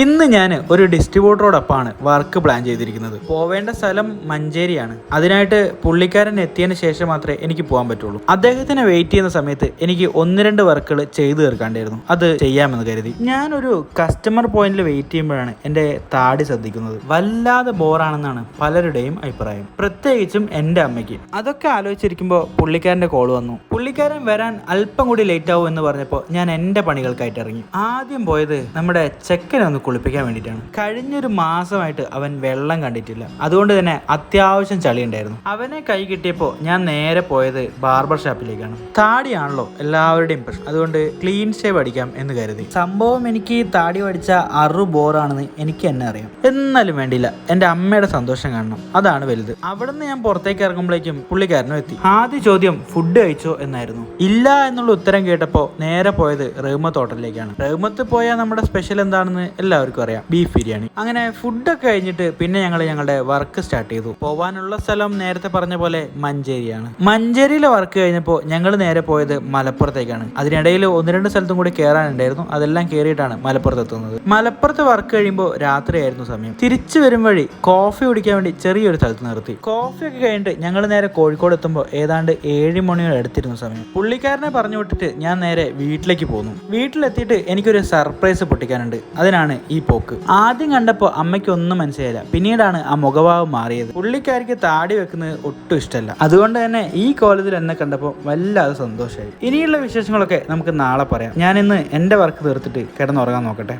ഇന്ന് ഞാൻ ഒരു ഡിസ്ട്രിബ്യൂട്ടറോടൊപ്പമാണ് വർക്ക് പ്ലാൻ ചെയ്തിരിക്കുന്നത്. പോവേണ്ട സ്ഥലം മഞ്ചേരിയാണ്. അതിനായിട്ട് പുള്ളിക്കാരൻ എത്തിയതിന് ശേഷം മാത്രമേ എനിക്ക് പോകാൻ പറ്റുള്ളൂ. അദ്ദേഹത്തിനെ വെയിറ്റ് ചെയ്യുന്ന സമയത്ത് എനിക്ക് 1-2 വർക്കുകൾ ചെയ്തു തീർക്കാണ്ടായിരുന്നു. അത് ചെയ്യാമെന്ന് കരുതി ഞാനൊരു കസ്റ്റമർ പോയിന്റിൽ വെയിറ്റ് ചെയ്യുമ്പോഴാണ് എൻ്റെ താടി ശ്രദ്ധിക്കുന്നത്. വല്ലാതെ ബോറാണെന്നാണ് പലരുടെയും അഭിപ്രായം, പ്രത്യേകിച്ചും എൻ്റെ അമ്മയ്ക്ക്. അതൊക്കെ ആലോചിച്ചിരിക്കുമ്പോൾ പുള്ളിക്കാരൻ്റെ കോൾ വന്നു. പുള്ളിക്കാരൻ വരാൻ അല്പം കൂടി ലേറ്റ് ആവും എന്ന് പറഞ്ഞപ്പോൾ ഞാൻ എൻ്റെ പണികൾക്കായിട്ട് ഇറങ്ങി. ആദ്യം പോയത് നമ്മുടെ ചെക്കനെ ഒന്ന് കുളിപ്പിക്കാൻ വേണ്ടിയിട്ടാണ്. കഴിഞ്ഞൊരു മാസമായിട്ട് അവൻ വെള്ളം കണ്ടിട്ടില്ല. അതുകൊണ്ട് തന്നെ അത്യാവശ്യം ചളി ഉണ്ടായിരുന്നു. അവനെ കൈ കിട്ടിയപ്പോൾ ഞാൻ നേരെ പോയത് ബാർബർ ഷാപ്പിലേക്കാണ്. താടിയാണല്ലോ എല്ലാവരുടെയും പ്രശ്നം, അതുകൊണ്ട് ക്ലീൻ ഷേവ് അടിക്കാം എന്ന് കരുതി. സംഭവം എനിക്ക് താടി പഠിച്ച ബോറാണെന്ന് എനിക്ക് തന്നെ അറിയാം. എന്നാലും വേണ്ടിയില്ല, എൻ്റെ അമ്മയുടെ സന്തോഷം കാണണം, അതാണ് വലുത്. അവിടുന്ന് ഞാൻ പുറത്തേക്ക് ഇറങ്ങുമ്പോഴേക്കും പുള്ളിക്കാരനും എത്തി. ആദ്യ ചോദ്യം ഫുഡ് കഴിച്ചോ എന്നായിരുന്നു. ഇല്ല എന്നുള്ള ഉത്തരം കേട്ടപ്പോൾ നേരെ പോയത് റഹ്മത്ത് ഹോട്ടലിലേക്കാണ്. റഹ്മത്ത് പോയാൽ നമ്മുടെ സ്പെഷ്യൽ എന്താണെന്ന് എല്ലാവർക്കും അറിയാം, ബീഫ് ബിരിയാണി. അങ്ങനെ ഫുഡൊക്കെ കഴിഞ്ഞിട്ട് പിന്നെ ഞങ്ങളുടെ വർക്ക് സ്റ്റാർട്ട് ചെയ്തു. പോവാനുള്ള സ്ഥലം നേരത്തെ പറഞ്ഞ പോലെ മഞ്ചേരിയാണ്. മഞ്ചേരിയിലെ വർക്ക് കഴിഞ്ഞപ്പോൾ ഞങ്ങൾ നേരെ പോയത് മലപ്പുറത്തേക്കാണ്. അതിനിടയിൽ 1-2 സ്ഥലത്തും കൂടി കയറാനുണ്ടായിരുന്നു. അതെല്ലാം കയറിയിട്ടാണ് മലപ്പുറത്ത് എത്തുന്നത്. മലപ്പുറത്ത് വർക്ക് കഴിയുമ്പോൾ രാത്രിയായിരുന്നു സമയം. തിരിച്ചു വരും വഴി കോഫി കുടിക്കാൻ വേണ്ടി ചെറിയൊരു സ്ഥലത്ത് നിർത്തി. കോഫി ഒക്കെ കഴിഞ്ഞിട്ട് ഞങ്ങൾ നേരെ കോഴിക്കോട് എത്തുമ്പോൾ ഏതാണ്ട് 7 മണിയോടെ അടുത്തിരുന്ന സമയം. പുള്ളിക്കാരനെ പറഞ്ഞു വിട്ടിട്ട് ഞാൻ നേരെ വീട്ടിലേക്ക് പോന്നു. വീട്ടിലെത്തിയിട്ട് എനിക്കൊരു സർപ്രൈസ് പൊട്ടിക്കാനുണ്ട്. അതിനാണ് ഈ പോക്ക്. ആദ്യം കണ്ടപ്പോൾ അമ്മയ്ക്ക് ഒന്നും മനസ്സിലായില്ല. പിന്നീടാണ് ആ മുഖഭാവം മാറിയത്. പുള്ളിക്കാരിക്ക് താടി വെക്കുന്നത് ഒട്ടും ഇഷ്ടമല്ല. അതുകൊണ്ട് തന്നെ ഈ കോലത്തിൽ എന്നെ കണ്ടപ്പോൾ വല്ലാതെ സന്തോഷമായി. ഇനിയുള്ള വിശേഷങ്ങളൊക്കെ നമുക്ക് നാളെ പറയാം. ഞാൻ ഇന്ന് എൻ്റെ വർക്ക് തീർത്തിട്ട് കിടന്നുറങ്ങാൻ നോക്കട്ടെ.